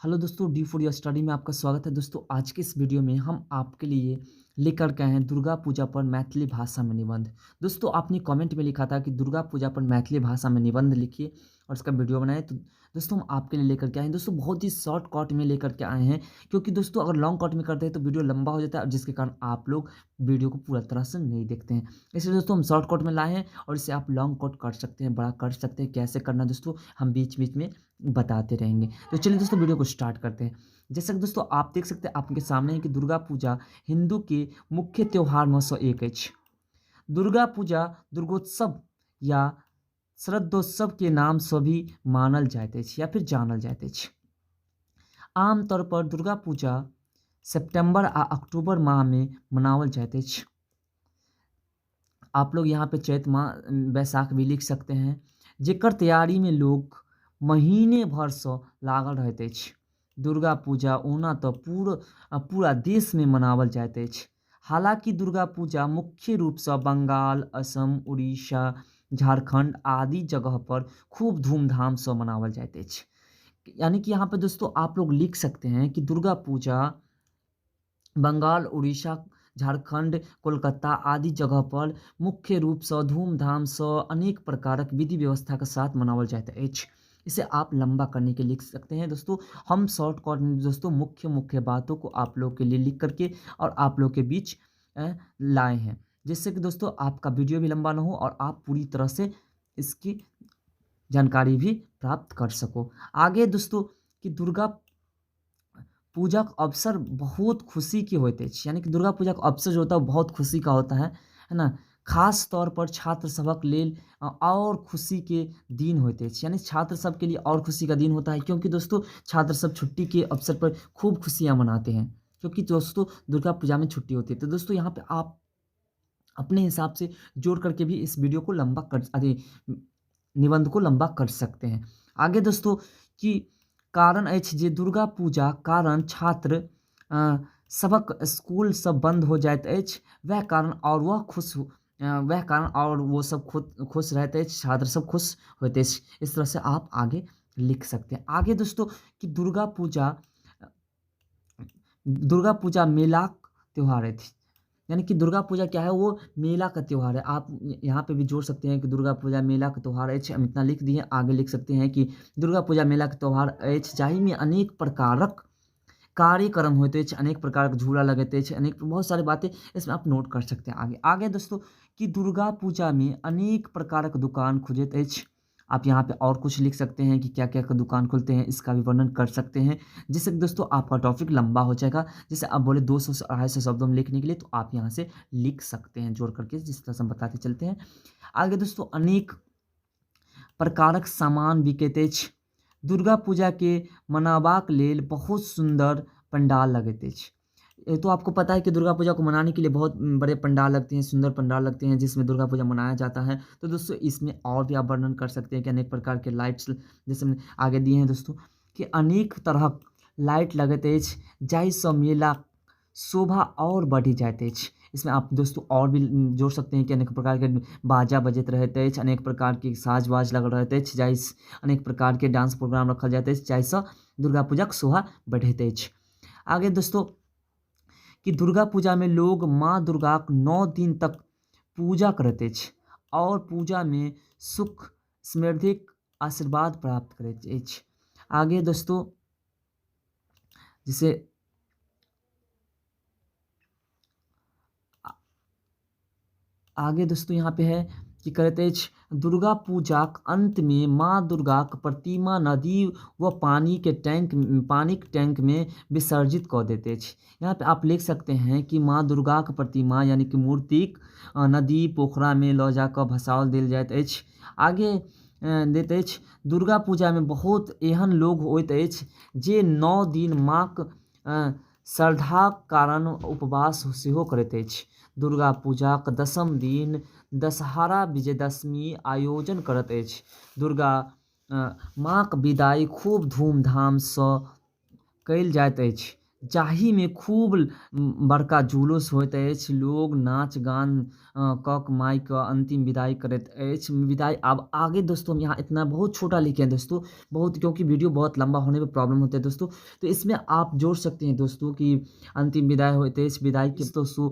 Hello दोस्तों, D for your study में आपका स्वागत है। दोस्तों, आज के इस वीडियो में हम आपके लिए लेकर के आए हैं दुर्गा पूजा पर मैथिली भाषा में निबंध। दोस्तों, आपने कमेंट में लिखा था कि दुर्गा पूजा पर मैथिली भाषा में निबंध लिखिए और उसका वीडियो बनाएं। तो दोस्तों, हम आपके लिए लेकर के आए हैं। दोस्तों, बहुत ही शॉर्ट कट में लेकर के आए हैं, क्योंकि दोस्तों अगर लॉन्ग कट में करते हैं तो वीडियो लंबा हो जाता है, और जिसके कारण आप लोग वीडियो को पूरा तरह से नहीं देखते हैं। इसलिए दोस्तों हम शॉर्ट कट में लाए हैं, और इसे आप लॉन्ग कट कर सकते हैं, बड़ा कर सकते हैं। कैसे करना दोस्तों हम बीच बीच में बताते रहेंगे। तो चलिए दोस्तों वीडियो को स्टार्ट करते हैं। जैसा कि दोस्तों आप देख सकते हैं आपके सामने है कि दुर्गा पूजा हिंदू के मुख्य त्योहार में से एक अछि। दुर्गा पूजा दुर्गोत्सव या शरदोत्सव के नाम से भी मानल जाइत अछि या फिर जानल जाइत अछि। आमतौर पर दुर्गा पूजा सितंबर आ अक्टूबर माह में मनावल जाइत अछि। आप लोग यहाँ पे चैत माह बैसाख भी लिख सकते हैं, जेकर तैयारी में लोग महीने भर से लागल रहैत अछि। दुर्गा पूजा ओना तो पूरा देश में मनावल जाइत अछि। हालांकि दुर्गा पूजा मुख्य रूप से बंगाल, असम, उड़ीसा, झारखंड आदि जगह पर खूब धूमधाम से मनावल जाइत अछि। यानी कि यहाँ पे दोस्तों आप लोग लिख सकते हैं कि दुर्गा पूजा बंगाल, उड़ीसा, झारखंड, कोलकाता आदि जगह पर मुख्य रूप से धूमधाम से अनेक प्रकारक विधि व्यवस्था के साथ मनावल जाइत अछि। इसे आप लंबा करने के लिख सकते हैं दोस्तों। हम शॉर्टकट में दोस्तों मुख्य बातों को आप लोग के लिए लिख करके और आप लोग के बीच लाए हैं, जिससे कि दोस्तों आपका वीडियो भी लंबा ना हो और आप पूरी तरह से इसकी जानकारी भी प्राप्त कर सको। आगे दोस्तों कि दुर्गा पूजा का अवसर बहुत खुशी की होते हैं, यानी कि दुर्गा पूजा का अवसर जो होता है वो बहुत खुशी का होता है ना। खास तौर पर छात्र सबक लेल और खुशी के दिन होते हैं, यानी छात्र सब के लिए और खुशी का दिन होता है, क्योंकि दोस्तों छात्र सब छुट्टी के अवसर पर खूब खुशियां मनाते हैं, क्योंकि दोस्तों दुर्गा पूजा में छुट्टी होती है। तो दोस्तों यहाँ पे आप अपने हिसाब से जोड़ करके भी इस वीडियो को लंबा कर अरे निबंध को लंबा कर सकते हैं। आगे दोस्तों कि कारण अछि जे दुर्गा पूजा कारण छात्र सबक स्कूल सब बंद हो जाइत अछि, वह कारण और वो सब खुद खुश रहते अछि, छात्र सब खुश होते अछि। इस तरह से आप आगे लिख सकते हैं। आगे दोस्तों कि दुर्गा पूजा मेला त्योहार है, यानी कि दुर्गा पूजा क्या है, वो मेला का त्योहार है। आप यहाँ पे भी जोड़ सकते हैं कि दुर्गा पूजा मेला का त्योहार अछि। हम इतना लिख दिए, आगे लिख सकते हैं कि दुर्गा पूजा मेला का त्योहार अछि, जाहि में अनेक प्रकारक कार्यक्रम होते हैं, अनेक प्रकार के झूला लगते हैं, अनेक बहुत सारी बातें इसमें आप नोट कर सकते हैं। आगे आगे दोस्तों कि दुर्गा पूजा में अनेक प्रकारक दुकान खुजत अछि। आप यहाँ पे और कुछ लिख सकते हैं कि क्या क्या का दुकान खुलते हैं, इसका भी वर्णन कर सकते हैं, जिससे कि दोस्तों आपका टॉपिक लंबा हो जाएगा। जैसे आप बोले 200 से 250 शब्दों में लिखने के लिए, तो आप यहाँ से लिख सकते हैं जोड़ करके, जिस तरह से हम बताते चलते हैं। आगे दोस्तों अनेक प्रकारक सामान बिकैत अछि। दुर्गा पूजा के मनाबाक लेल बहुत सुंदर पंडाल लगैत अछि। ये तो आपको पता है कि दुर्गा पूजा को मनाने के लिए बहुत बड़े पंडाल लगते हैं, सुंदर पंडाल लगते हैं, जिसमें दुर्गा पूजा मनाया जाता है। तो दोस्तों इसमें और भी आप वर्णन कर सकते हैं कि अनेक प्रकार के लाइट्स, जैसे हमने आगे दिए हैं दोस्तों कि अनेक तरहक लाइट लगैत अछि, जाहिसँ मेला शोभा और बढ़ी जाइत अछि। इसमें आप दोस्तों और भी जोड़ सकते हैं कि अनेक प्रकार के बाजा बजैत रहैत अछि, अनेक प्रकार के साज बाज लगल रहैत अछि, जाहिसँ अनेक प्रकार के डांस प्रोग्राम रखल जाइत अछि, जाहिसँ दुर्गा पूजाक शोभा बढ़ैत अछि। आगे दोस्तों कि दुर्गा पूजा में लोग माँ दुर्गाक 9 दिन तक पूजा करैत अछि और पूजा में सुख समृद्धिक आशीर्वाद प्राप्त करैत अछि। आगे दोस्तों जिसे आगे दोस्तों यहाँ पे है कि करैत अछि दुर्गा पूजाक अंत में माँ दुर्गाक प्रतिमा नदी व पानिक टैंक में विसर्जित कऽ दैत अछि। यहाँ पे आप लिख सकते हैं कि माँ दुर्गाक प्रतिमा यानी कि मूर्तिक नदी पोखरा में लऽ जाकऽ भसाओल देल जाइत अछि। आगे दैत अछि दुर्गा पूजा में बहुत एहन लोग होइत अछि जे 9 दिन माँक श्रद्धाक कारण उपवास सेहो करैत अछि। दुर्गा पूजाक दशम दिन दशहरा विजयदशमी आयोजन करैत अछि। दुर्गा माँक विदाई खूब धूमधाम सँ कयल जाइत अछि, जाहि में खूब बड़का जुलूस होइत अछि, लोग नाच-गान कऽ के माई के अंतिम विदाई करैत अछि। विदाई अब आगे दोस्तों हम यहाँ इतना बहुत छोटा लिखे हैं दोस्तों, बहुत क्योंकि वीडियो बहुत लंबा होने में प्रॉब्लम होता है दोस्तों। तो इसमें आप जोड़ सकते हैं दोस्तों कि अंतिम विदाई होते इस विदाई के दोस्तों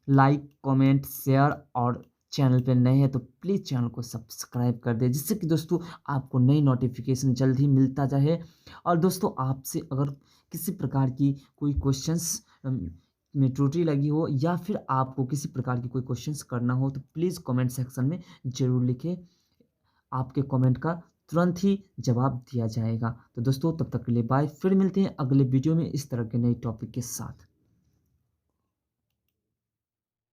लाइक, कमेंट, शेयर और चैनल पे नए हैं तो प्लीज़ चैनल को सब्सक्राइब कर दें, जिससे कि दोस्तों आपको नई नोटिफिकेशन जल्द ही मिलता जाए। और दोस्तों आपसे अगर किसी प्रकार की कोई क्वेश्चंस में त्रुटि लगी हो या फिर आपको किसी प्रकार की कोई क्वेश्चंस करना हो तो प्लीज़ कमेंट सेक्शन में ज़रूर लिखें। आपके कमेंट का तुरंत ही जवाब दिया जाएगा। तो दोस्तों तब तक के लिए बाय। फिर मिलते हैं अगले वीडियो में इस तरह के नए टॉपिक के साथ।